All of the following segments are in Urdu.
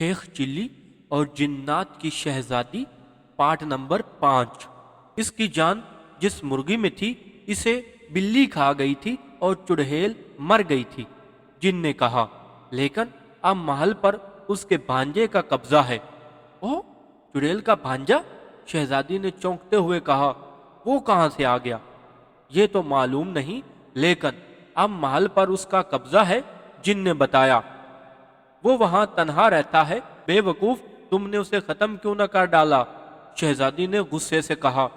شیخ چلی اور جنات کی شہزادی پارٹ نمبر 5۔ اس کی جان جس مرغی میں تھی اسے بلی کھا گئی تھی اور چڑھیل مر گئی تھی۔ جن نے کہا لیکن اب محل پر اس کے بھانجے کا قبضہ ہے۔ او چڑیل کا بھانجا؟ شہزادی نے چونکتے ہوئے کہا، وہ کہاں سے آ گیا؟ یہ تو معلوم نہیں، لیکن اب محل پر اس کا قبضہ ہے۔ جن نے بتایا، وہ وہاں تنہا رہتا ہے۔ بے وقوف، تم نے اسے ختم کیوں نہ کر ڈالا؟ شہزادی نے غصے سے کہا۔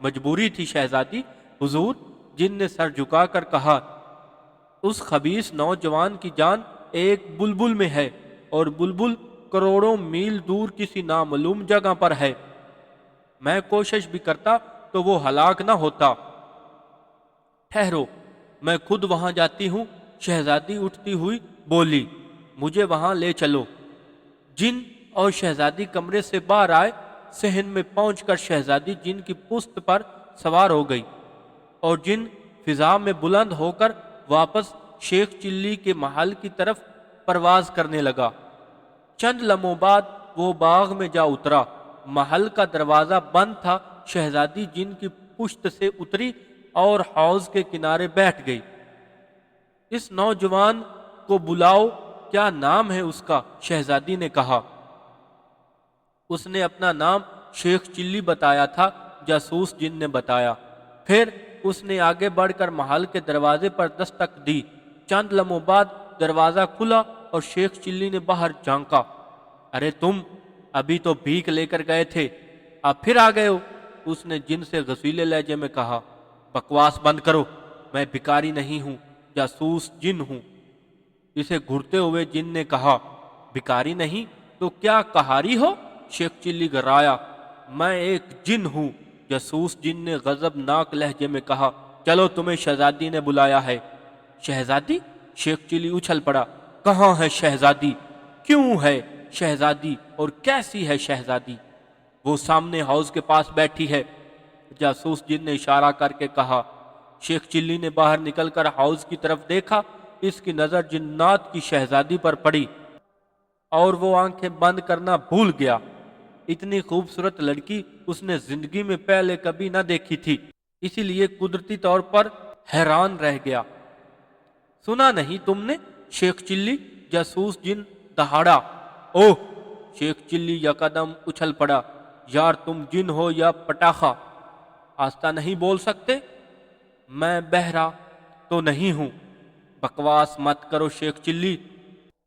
مجبوری تھی شہزادی۔ حضور، جن نے سر جھکا کر کہا، اس خبیث نوجوان کی جان ایک بلبل میں ہے اور بلبل کروڑوں میل دور کسی نامعلوم جگہ پر ہے۔ میں کوشش بھی کرتا تو وہ ہلاک نہ ہوتا۔ ٹھہرو، میں خود وہاں جاتی ہوں۔ شہزادی اٹھتی ہوئی بولی، مجھے وہاں لے چلو۔ جن اور شہزادی کمرے سے باہر آئے۔ صحن میں پہنچ کر شہزادی جن کی پشت پر سوار ہو گئی اور جن فضا میں بلند ہو کر واپس شیخ چلی کے محل کی طرف پرواز کرنے لگا۔ چند لمحوں بعد وہ باغ میں جا اترا۔ محل کا دروازہ بند تھا۔ شہزادی جن کی پشت سے اتری اور حوض کے کنارے بیٹھ گئی۔ اس نوجوان کو بلاؤ، کیا نام ہے اس کا؟ شہزادی نے کہا۔ اس نے اپنا نام شیخ چلی بتایا تھا۔ جاسوس جن نے بتایا۔ پھر اس نے آگے بڑھ کر محل کے دروازے پر دستک دی۔ چند لمحوں بعد دروازہ کھلا اور شیخ چلی نے باہر جھانکا۔ ارے تم ابھی تو بھیک لے کر گئے تھے، اب پھر آ گئے ہو؟ اس نے جن سے غصیلے لہجے میں کہا۔ بکواس بند کرو، میں بھکاری نہیں ہوں، جاسوس جن ہوں۔ اسے گھرتے ہوئے جن نے کہا، بھکاری نہیں تو کیا کہاری ہو؟ شیخ چلی گرایا، میں ایک جن ہوں۔ جاسوس جن نے غضب ناک لہجے میں کہا، چلو تمہیں شہزادی نے بلایا ہے۔ شہزادی؟ شیخ چلی اچھل پڑا، کہاں ہے شہزادی؟ کیوں ہے شہزادی اور کیسی ہے شہزادی؟ وہ سامنے حوض کے پاس بیٹھی ہے۔ جاسوس جن نے اشارہ کر کے کہا۔ شیخ چلی نے باہر نکل کر حوض کی طرف دیکھا۔ اس کی نظر جنات کی شہزادی پر پڑی اور وہ آنکھیں بند کرنا بھول گیا۔ اتنی خوبصورت لڑکی اس نے زندگی میں پہلے کبھی نہ دیکھی تھی، اسی لیے قدرتی طور پر حیران رہ گیا۔ سنا نہیں تم نے؟ شیخ چلی؟ جاسوس جن دہاڑا۔ اوہ! شیخ چلی یکدم اچھل پڑا، یار تم جن ہو یا پٹاخہ؟ آہستہ نہیں بول سکتے؟ میں بہرا تو نہیں ہوں۔ بکواس مت کرو شیخ چلی۔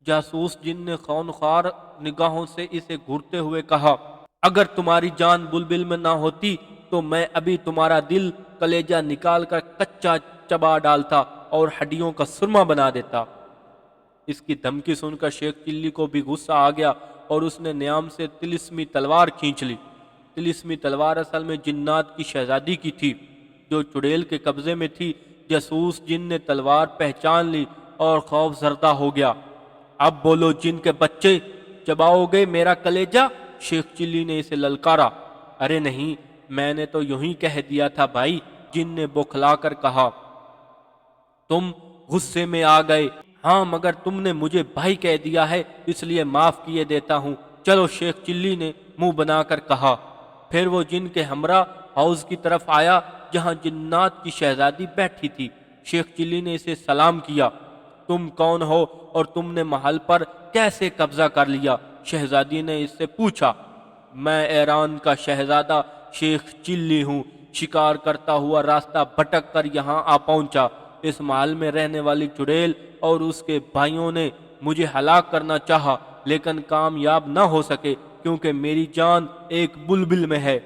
جاسوس جن نے خونخوار نگاہوں سے اسے گھورتے ہوئے کہا، اگر تمہاری جان بلبل میں نہ ہوتی تو میں ابھی تمہارا دل کلیجہ نکال کر کچا چبا ڈالتا اور ہڈیوں کا سرما بنا دیتا۔ اس کی دھمکی سن کر شیخ چلی کو بھی غصہ آ گیا اور اس نے نیام سے طلسمی تلوار کھینچ لی۔ طلسمی تلوار اصل میں جنات کی شہزادی کی تھی جو چڑیل کے قبضے میں تھی۔ جاسوس جن نے تلوار پہچان لی اور خوف زدہ ہو گیا۔ اب بولو جن کے بچے، چباؤ گے میرا کلیجہ؟ شیخ چلی نے اسے للکارا۔ ارے نہیں، میں نے تو یوں ہی کہہ دیا تھا بھائی، جن نے بوکھلا کر کہا۔ تم غصے میں آ گئے؟ ہاں، مگر تم نے مجھے بھائی کہہ دیا ہے اس لیے معاف کیے دیتا ہوں۔ چلو، شیخ چلی نے منہ بنا کر کہا۔ پھر وہ جن کے ہمراہ حوض کی طرف آیا جہاں جنات کی شہزادی بیٹھی تھی۔ شیخ چلی نے اسے سلام کیا۔ تم کون ہو اور تم نے محل پر کیسے قبضہ کر لیا؟ شہزادی نے اس سے پوچھا۔ میں ایران کا شہزادہ شیخ چلی ہوں، شکار کرتا ہوا راستہ بھٹک کر یہاں آ پہنچا۔ اس محل میں رہنے والی چڑیل اور اس کے بھائیوں نے مجھے ہلاک کرنا چاہا لیکن کامیاب نہ ہو سکے کیونکہ میری جان ایک بلبل میں ہے۔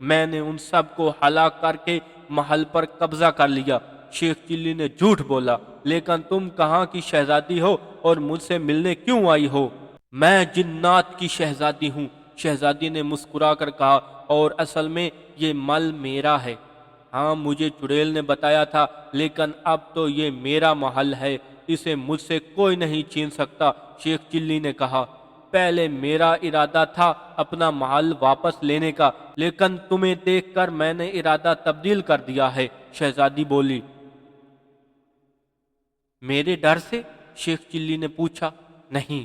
میں نے ان سب کو ہلاک کر کے محل پر قبضہ کر لیا۔ شیخ چلی نے جھوٹ بولا، لیکن تم کہاں کی شہزادی ہو اور مجھ سے ملنے کیوں آئی ہو؟ میں جنات کی شہزادی ہوں، شہزادی نے مسکرا کر کہا، اور اصل میں یہ مل میرا ہے۔ ہاں، مجھے چڑیل نے بتایا تھا، لیکن اب تو یہ میرا محل ہے، اسے مجھ سے کوئی نہیں چھین سکتا۔ شیخ چلی نے کہا، پہلے میرا ارادہ تھا اپنا محل واپس لینے کا، لیکن تمہیں دیکھ کر میں نے ارادہ تبدیل کر دیا ہے۔ شہزادی بولی۔ میرے ڈر سے؟ شیخ چلی نے پوچھا۔ نہیں،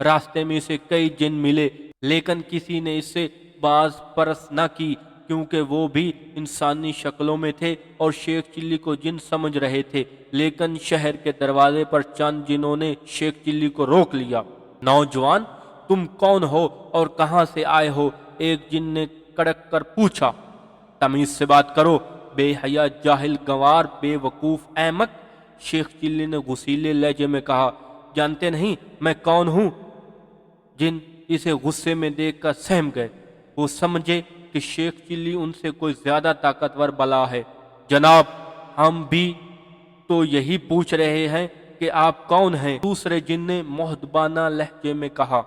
راستے میں اسے کئی جن ملے، لیکن کسی نے اس سے باز پرس نہ کی، کیونکہ وہ بھی انسانی شکلوں میں تھے اور شیخ چلی کو جن سمجھ رہے تھے۔ لیکن شہر کے دروازے پر چند جنوں نے شیخ چلی کو روک لیا۔ نوجوان، تم کون ہو اور کہاں سے آئے ہو؟ ایک جن نے کڑک کر پوچھا۔ تمیز سے بات کرو، بے حیا، جاہل، گنوار، بے وقوف، احمق، شیخ چلی نے غصیلے لہجے میں کہا۔ جانتے نہیں میں کون ہوں؟ جن اسے غصے میں دیکھ کر سہم گئے۔ وہ سمجھے کہ شیخ چلی ان سے کوئی زیادہ طاقتور بلا ہے۔ جناب، ہم بھی تو یہی پوچھ رہے ہیں کہ آپ کون ہیں؟ دوسرے جن نے مؤدبانہ لہجے میں کہا۔